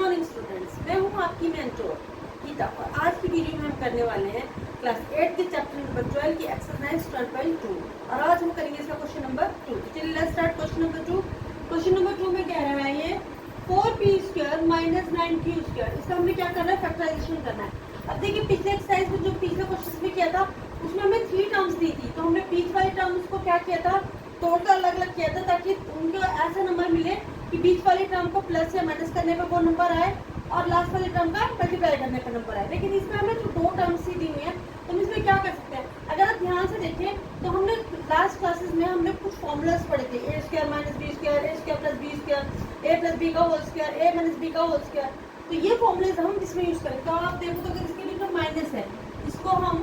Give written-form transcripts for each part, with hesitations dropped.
Morning students, मैं हूँ आपकी मेंटोर गीता और आज की वीडियो में हम करने वाले हैं क्लास 8 के चैप्टर नंबर 12 की एक्सरसाइज 12.2 और आज हम करेंगे इसका क्वेश्चन नंबर 2। चलिए let's start question number 2। Question number 2 में कह रहा है ये 4p² माइनस 9q²। इसका हमें क्या करना है, फैक्टराइजेशन करना है। अब देखिए पिछले एक्सरसाइज में जो पिछले क्वेश्चन में किया था उसमें हमें 3 टर्म्स दी थी, तो हमने बीच वाले टर्म्स को क्या किया था, तोड़कर अलग अलग किया था ताकि उनको ऐसा नंबर मिले कि बीच वाले टर्म को प्लस या माइनस करने पर वो नंबर आए और लास्ट वाले टर्म का मल्टीप्लाई करने पर नंबर आए। लेकिन इसमें हमें जो 2 टर्म्स ही दी हुई है तो हम इसमें क्या कर सकते हैं, अगर आप ध्यान से देखें तो हमने लास्ट क्लासेस में हमने कुछ फॉर्मूलाज पढ़े थे, a² minus b², a² plus b², a plus b का whole square, a minus b का होल स्क्वायर। तो ये फॉर्मूलाज हम इसमें यूज करें। तो आप देखो तो अगर इसके लिए जो माइनस है इसको हम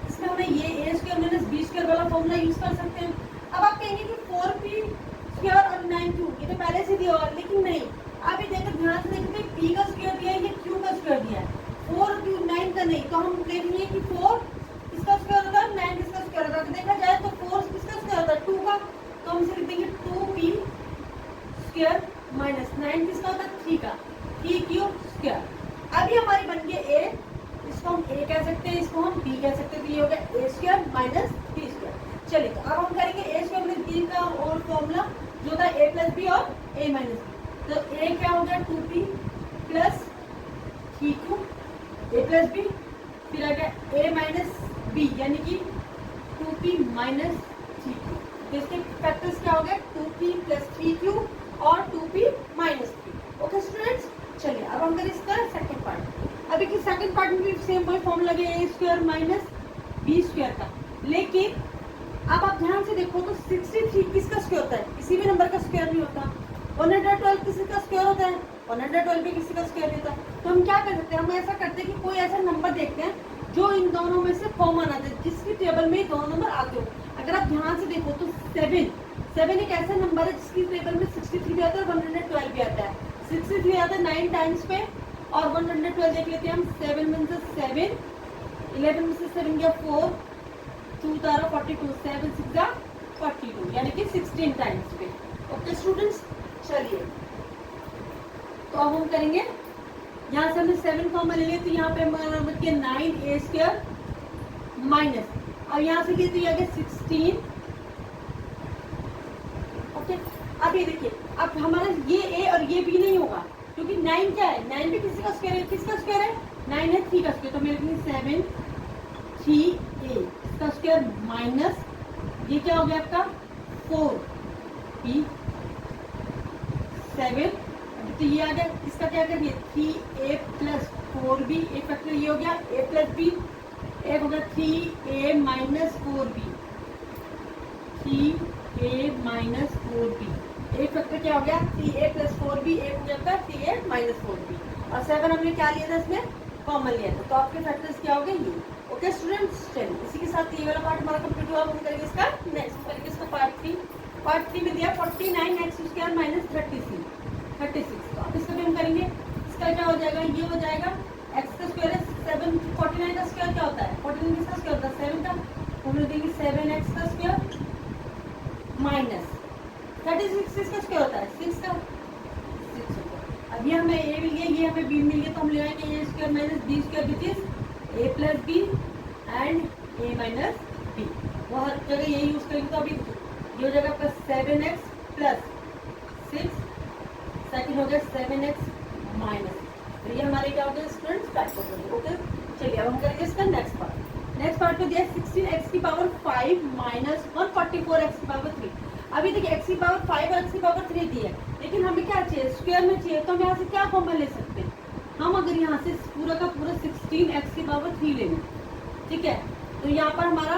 इसमें हमें ये a² माइनस b² वाला फॉर्मूला यूज कर सकते हैं। अब आप कहेंगे कि 4p² और 9q ये तो पहले से दिया होगा, लेकिन नहीं, आप ये देखकर ध्यान से देखते हैं p का स्क्वायर दिया है, ये q का स्क्वायर दिया है, 4 q 9 का नहीं। तो हम देखेंगे कि 4 इसका स्क्वायर होगा, 9 इसका स्क्वायर होगा। तो देखा जाए तो 4 किसका स्क्वायर होता है, 2 का, तो हम इसे लिख देंगे 2p² माइनस 9 किसका होता है, 3 का, 3q²। अभी हमारी बन गई a, इसको हम a कह सकते हैं, इसको हम b कह सकते हैं, तो ये हो गया a² माइनस b²। चलिए तो अब हम करेंगे a² माइनस b का और फॉर्मूला जो था a प्लस बी और a माइनस बी। तो a क्या हो गया 2p plus 3q, a plus b, फिर आ गया a माइनस b यानी कि 2p माइनस 3q। तो इसके फैक्टर्स क्या हो गए 2p प्लस 3q और 2p माइनस 3। ओके स्टूडेंट्स, चलिए अब हम करें इसका सेकंड पार्ट। अभी की सेकंड पार्ट में भी सेम वही फॉर्मूला लगे a² माइनस b² का, लेकिन अब आप ध्यान से देखो तो 63 किसका स्क्वायर होता है, किसी भी नंबर का स्क्वायर नहीं होता। 112 किसी का स्क्वायर होता है, 112 भी किसी का स्क्वायर नहीं होता। तो हम क्या कर सकते हैं, हम ऐसा करते हैं कि कोई ऐसा नंबर देखते हैं जो इन दोनों में से कॉमन आता है, जिसकी टेबल में दोनों नंबर आते हो। अगर आप ध्यान से देखो तो 7 एक ऐसा नंबर है जिसकी टेबल में 63 भी आता है, 112 भी आता है। 63 आता है 9 टाइम्स पे और 112 देख लेते हैं हम, 7 में से 7, 11 में से 7 गया 4, 2 तारा 42, 7 6 जा 42 यानी कि 16 टाइम्स पे। ओके स्टूडेंट्स, चलिए तो अब हम करेंगे, यहाँ से हमने 7 कॉमन ले लिया तो यहाँ पे हमारा नंबर किया 9a² माइनस, अब यहाँ से कितनी आ गया 16। ओके अब ये देखिए, अब हमारा ये a और ये b नहीं होगा क्योंकि 9 क्या है, 9 भी किसी का स्क्वायर है, किसका स्क्वायर है 9 है 3 का स्क्वायर। तो मेरे लिए 7 3a इसका स्क्वायर माइनस ये क्या हो गया आपका 4p 7, तो ये आ गया, इसका क्या कर दिया 3a प्लस 4b, एक फैक्टर ये हो गया a प्लस b, एक हो गया 3a minus 4b, 3a minus 4b, एक फैक्टर क्या हो गया 3a प्लस 4b, एक हो गया आपका 3a माइनस 4b और 7 हमने क्या लिया था इसमें कॉमन लिया था। तो आपके फैक्टर्स क्या हो गए ये। ओके स्टूडेंट्स, चलिए इसी के साथ ये वाला पार्ट हमारा कंप्लीट हुआ। हम करेंगे इसका नेक्स्ट, करेंगे इसका पार्ट 3 में दिया 49x² माइनस 36। तो अब इसका भी हम करेंगे, इसका क्या हो जाएगा, ये हो जाएगा x का स्क्वायर है 7, 49 का स्क्वायर क्या होता है, 49 किसका स्क्वायर होता है 7 का, हम देंगे 7x का स्क्वायर माइनस 36 किसका स्क्वायर होता है 6 का, 6 होता है। अब ये हमें a मिल गया, ये हमें b मिल गया, तो हम ले आएंगे a² minus b² which is a plus b and a minus b। वो हर जगह ये यूज करेंगे। तो अभी ये हो जाएगा आपका 7x प्लस 6, सेकंड हो गया 7x माइनस, तो ये हमारे क्या हो गया स्टूडेंट्स फैक्टर हो गए। ओके चलिए अब हम करेंगे इसका नेक्स्ट पार्ट में दिया 16x की पावर 5 माइनस 144x की पावर 3। अभी देखिए x की पावर 5 और x की पावर 3 दी है, लेकिन हमें क्या चाहिए स्क्वायर में चाहिए, तो हम यहाँ से क्या कॉमन ले सकते हैं, हम अगर यहाँ से पूरा का पूरा 16x की पावर 3 ले लें, ठीक है, तो यहाँ पर हमारा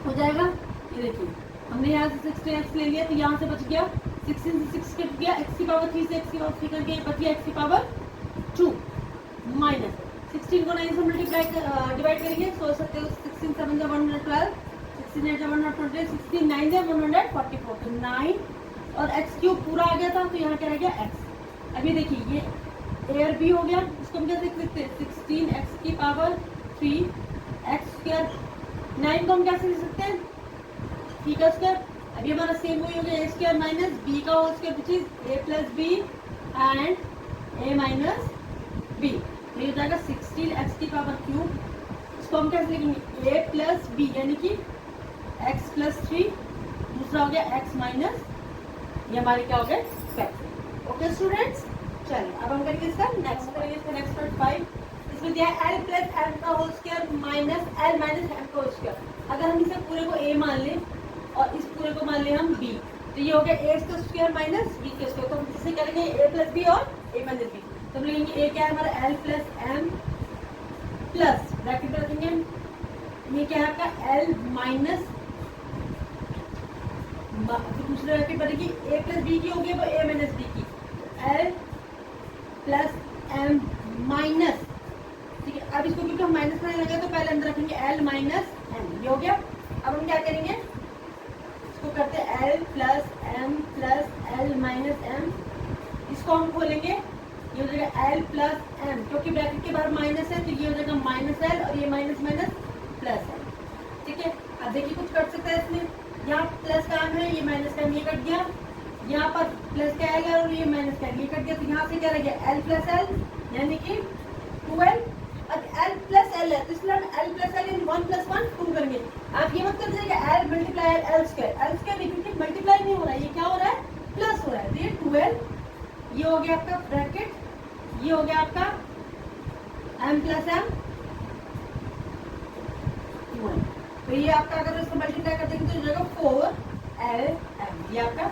हो जाएगा, ये देखिए हमने यहाँ से 16x ले लिया तो यहाँ से बच गया 16 से 6 कट गया, x की पावर 3 से x की पावर 3 कट गया, बच गया x की पावर 2 माइनस 16 को 9 से मल्टीप्लाई डिवाइड करेंगे, सोच सकते हो 16 7 जा 112, 16 8 जा 120, 16 9 जा 144, तो 9 और x³ पूरा आ गया था, तो यहाँ क्या रह गया x। अभी देखिए ये a और b हो गया, इसको हम कैसे लिख सकते हैं 16x की पावर 3 x², 9 को हम कैसे लिख सकते हैं 3 का स्क्वायर। अभी हमारा सेम वही हो गया a² माइनस b का whole square which is a plus b and a minus b। ये हो जाएगा 16x की पावर क्यूब। इसको हम कैसे लिखेंगे, a प्लस बी यानी कि x प्लस 3, दूसरा हो गया x माइनस, ये हमारे क्या हो गए फैक्टर। ओके स्टूडेंट्स, चलिए अब हम करेंगे इसका नेक्स्ट पार्ट 5। इसमें दिया है l प्लस m का whole square minus l minus m का होल स्क्वायर। अगर हम इसे पूरे को a मान लें और इस पूरे को मान लें हम b, तो ये हो गया a का स्क्वायर माइनस b का स्क्वायर। तो हम इसे करेंगे a प्लस b और a माइनस b। तो हम लिखेंगे a क्या है हमारा l plus m plus bracket में रखेंगे, ये क्या है आपका l माइनस, दूसरे ब्रैकेट बनेगी a प्लस b की होगी वो a माइनस b की, l प्लस m माइनस, ठीक है। अब इसको क्योंकि हम माइनस करने लगे तो पहले अंदर रखेंगे l माइनस m, ये हो गया। अब हम क्या करेंगे, इसको करते हैं l plus l minus m, इसको हम खोलेंगे, ये हो जाएगा l प्लस m, क्योंकि ब्रैकेट के बाहर माइनस है तो ये हो जाएगा माइनस l और ये माइनस माइनस प्लस है, ठीक है। अब देखिए कुछ कट सकता है इसमें, यहाँ प्लस का m है, ये माइनस का m, ये कट गया, यहाँ पर प्लस का l है और ये माइनस का m, ये कट गया, तो यहाँ से क्या रह गया l प्लस l यानी कि 2l। अब l प्लस l है तो इसलिए हम l प्लस l यानी 1 प्लस 1 2 करेंगे। आप ये मत कर दीजिएगा l मल्टीप्लाई l स्क्वायर नहीं, क्योंकि मल्टीप्लाई नहीं हो रहा है, ये क्या हो रहा है प्लस हो रहा है, तो ये 2l, ये हो गया आपका ब्रैकेट, ये हो गया आपका m प्लस m 2l। तो ये आपका अगर इसको मल्टीप्लाई कर देंगे तो हो जाएगा 4lm, ये आपका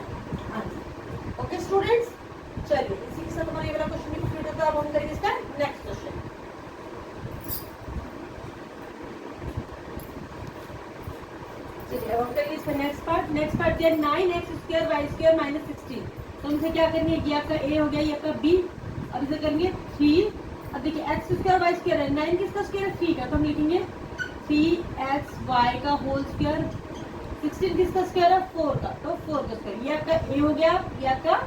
आंसर। ओके स्टूडेंट्स, चलिए इसी के साथ हमारा ये वाला क्वेश्चन भी कंप्लीट होता है। अब हम करेंगे इसका नेक्स्ट क्वेश्चन। चलिए अब हम करेंगे इसका नेक्स्ट पार्ट दिया 9x square Y square minus 16। तो हमसे क्या करेंगे, ये आपका a हो गया, ये आपका b, अब इसे करेंगे 3। अब देखिए x स्क्वायर वाई स्क्वायर है, 9 किसका स्क्वायर है 3 का, तो हम लिखेंगे 3xy का होल स्क्वायर, 16 किसका स्क्वायर है 4 का, तो 4 का स्क्वायर, ये आपका a हो गया, ये आपका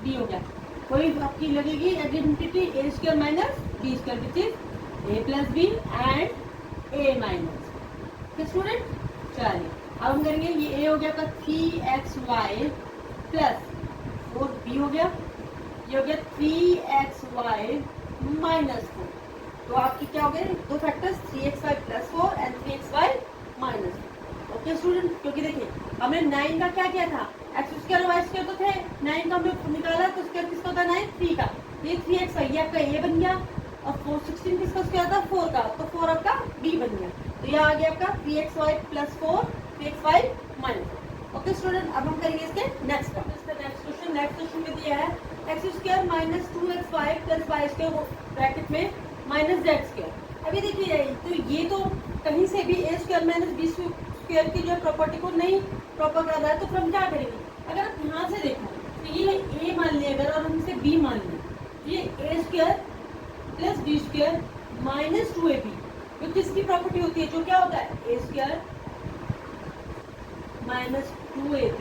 b हो गया। कोई आपकी लगेगी identity a square minus b square which is a plus b and a minus, ठीक स्टूडेंट। चलिए अब हम करेंगे, ये a हो गया आपका 3xy प्लस 4b हो गया, ये हो गया 3xy माइनस 4। तो आपकी क्या हो गए दो factors 3xy plus 4 and 3xy minus 4। Okay student, क्योंकि देखिए हमने 9 का क्या किया था, एक्स स्क्वायर वाई स्क्वायर तो थे, 9 का हमने निकाला तो स्क्वायर किसका होता है 9 3 का, ये 3xy ये आपका a बन गया, और 16 किसका स्क्वायर था 4 का, तो 4 आपका b बन गया। तो ये आ गया आपका 3xy plus 4 3xy minus 4। Okay student, अब हम करेंगे इसके नेक्स्ट क्वेश्चन में दिया है x square minus 2xy plus y square bracket में माइनस जेड स्क्वायर। अभी देखिए तो ये तो कहीं से भी a square minus B square की जो प्रॉपर्टी को नहीं प्रॉपर कर रहा है, तो फिर हम क्या करेंगे, अगर आप यहाँ से देखो तो ये ए मान लिया अगर और हम इसे बी मान लें, ये A square plus B square minus 2ab, तो किसकी प्रॉपर्टी होती है, जो क्या होता है A square minus 2ab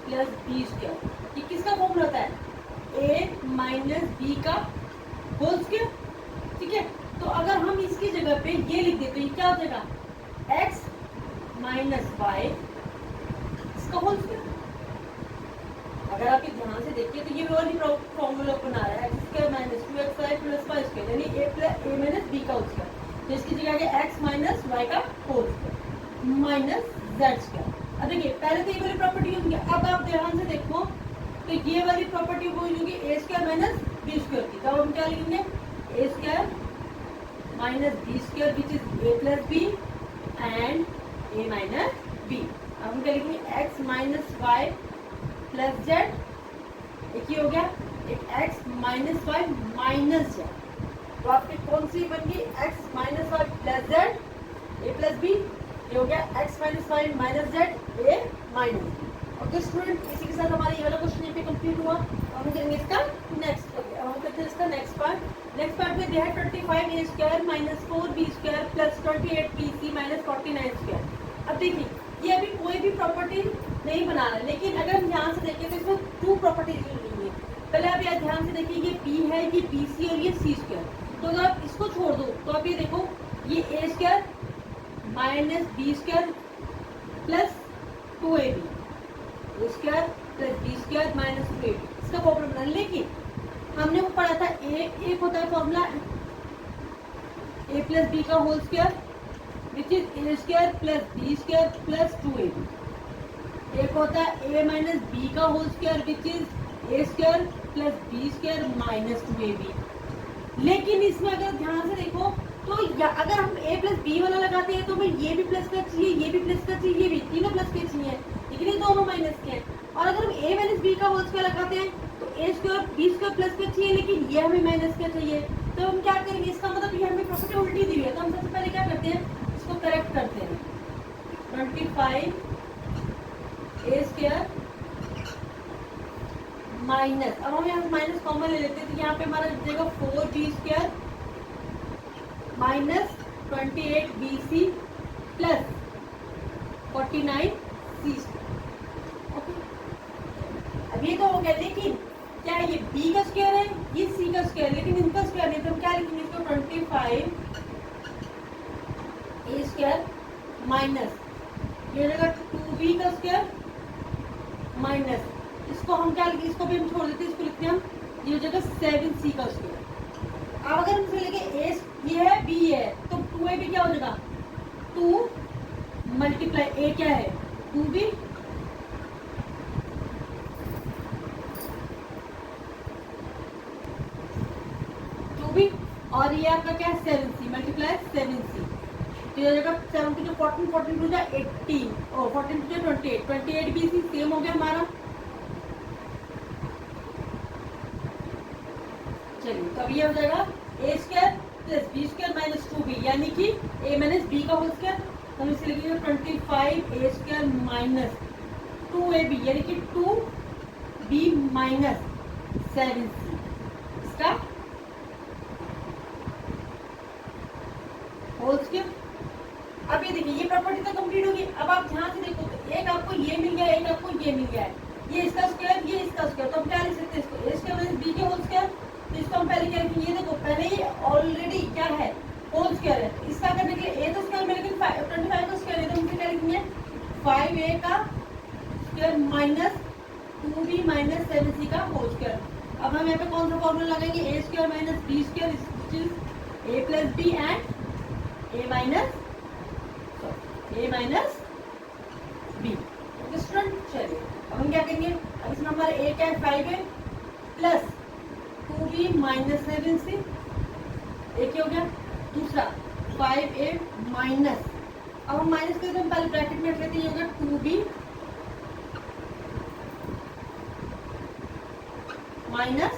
plus B square, ये किसका फॉर्मूला होता है ए माइनस बी का होल स्क्वायर, ठीक है। तो अगर हम इसकी जगह पे ये लिख देते हैं, क्या हो जाएगा x माइनस वाई इसका होल स्क्वायर। अगर आप ध्यान से देखिए तो ये वाली फॉर्मूला बना रहा है x square minus 2xy plus y square यानी a माइनस बी का होल स्क्वायर, तो इसकी जगह आ गया x माइनस वाई का whole square minus z square. अब देखिए पहले तो ये वाली प्रॉपर्टी यूज किया, अब आप ध्यान से देखो तो ये वाली प्रॉपर्टी वो यूज होगी A square minus B square की, तो हम क्या लिखेंगे A square minus B square which is A plus B and A minus B. अब हम क्या लिखेंगे X minus Y plus Z, एक ही हो गया एक X minus Y minus Z, तो आपकी कौन सी बन गई X minus Y plus Z A plus B, ये हो गया X minus Y minus Z ए माइनस बी। ओके स्टूडेंट, इसी के साथ हमारा ये वाला क्वेश्चन यहाँ पे कंप्लीट हुआ। हम करेंगे इसका नेक्स्ट पार्ट में दिया है 25 A square minus 4 B square plus 28 B C minus 49 square. अब देखिए ये अभी कोई भी प्रॉपर्टी नहीं बना रहा है, लेकिन अगर हम ध्यान से देखें तो इसमें 2 प्रॉपर्टीज यूज हुई है। पहले आप यहाँ ध्यान से देखिए ये बी है, ये बी सी और ये सी स्क्वायर, तो अगर आप इसको छोड़ दो तो आप ये देखो ये A square minus B square plus 2ab square plus B square minus 2ab इसका फॉर्मूला बनाना। लेकिन हमने वो पढ़ा था एक होता है फॉर्मूला a प्लस बी का whole square which is a square plus B square plus 2ab। एक होता है a माइनस बी का whole square which is a square plus B square minus 2ab। लेकिन इसमें अगर ध्यान से देखो तो अगर हम a प्लस बी वाला लगाते हैं तो हमें ये भी प्लस का चाहिए, ये भी प्लस का चाहिए, ये भी तीनों प्लस के चाहिए, लेकिन ये दोनों माइनस के हैं। और अगर हम a माइनस बी का होल स्क्वायर लगाते हैं तो a square b square plus का चाहिए, लेकिन ये हमें माइनस का चाहिए। तो हम क्या करेंगे, इसका मतलब ये हमें प्रॉपर्टी उल्टी दी हुई है, तो हम सबसे पहले क्या करते हैं, इसको करेक्ट करते हैं। 25 a स्क्वायर माइनस, अब हम यहाँ माइनस कॉमन ले लेते हैं तो यहाँ पे हमारा जाएगा 4b square minus 28bc plus 49c। Okay, अब ये तो हो गया, लेकिन क्या ये b का स्क्वायर है, ये c का स्क्वायर, लेकिन इनका स्क्वायर नहीं, तो हम क्या लिखेंगे इसको 25 a स्क्वायर माइनस ये हो जाएगा 2b का स्क्वायर माइनस, इसको हम क्या लिखेंगे, इसको भी हम छोड़ देते हैं, इसको लिखते हैं हम, ये हो जाएगा 7c का स्क्वायर। अब अगर हम इसे लेके a ये है b है तो 2ab क्या हो जाएगा, 2 मल्टीप्लाई a क्या है 2b और ये आपका क्या है 7c मल्टीप्लाई 7c, तो ये हो जाएगा 7 टू 14 14 टू 18 और 14 टू 28 28bc सेम हो गया हमारा। चलिए, तो अब ये हो जाएगा a square plus B square minus 2b, यानी कि a माइनस बी का होल स्क्वायर, तो हम इसे लिखेंगे 25 a स्क्वायर माइनस 2ab, यानी कि 2b माइनस 7c इसका होल स्क्वायर। अब ये देखिए, ये प्रॉपर्टी तो कंप्लीट होगी। अब आप ध्यान से देखो तो एक आपको ये मिल गया, एक आपको ये मिल गया है, ये इसका स्क्वायर, ये इसका स्क्वायर, तो हम क्या लिख सकते हैं इसको a स्क्वायर माइनस b के होल स्क्वायर। तो इसको हम पहले क्या लिखेंगे, ये देखो पहले ये ऑलरेडी क्या है होल स्क्वायर है, तो इसका करने के लिए a तो स्क्वायर में, लेकिन 25 का स्क्वायर है, तो हम क्या लिखेंगे 5a का square minus 2b minus 7c का होल स्क्वायर। अब हम यहाँ पे कौन सा फॉर्मूला लगाएंगे, a square minus b square which is a plus b and a minus b। Okay student, चलिए अब हम क्या करेंगे, अब इसमें हमारा a क्या है 5a plus 2b minus 7c, एक ही हो गया। दूसरा 5a माइनस, अब हम माइनस करते हैं, पहले ब्रैकेट में रख लेते हैं, ये होगा 2b माइनस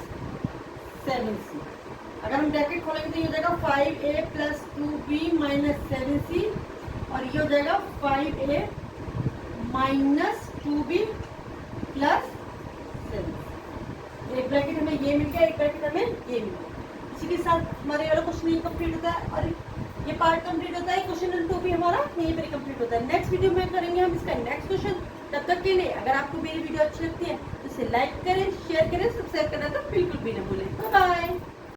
7c। अगर हम ब्रैकेट खोलेंगे तो ये हो जाएगा 5a plus 2b minus 7c, और ये हो जाएगा 5a minus 2b plus 7c। एक ब्रैकेट हमें ये मिल गया, एक ब्रैकेट हमें ये मिल गया। इसी के साथ हमारे वाला क्वेश्चन ये कंप्लीट होता है और ये पार्ट कंप्लीट होता है। क्वेश्चन नंबर 2 भी हमारा यहीं पर कंप्लीट होता है। नेक्स्ट वीडियो में करेंगे हम इसका नेक्स्ट क्वेश्चन। तब तक के लिए अगर आपको मेरी वीडियो अच्छी लगती है तो इसे लाइक करें, शेयर करें, सब्सक्राइब करना तो बिल्कुल भी ना भूलें। Bye bye.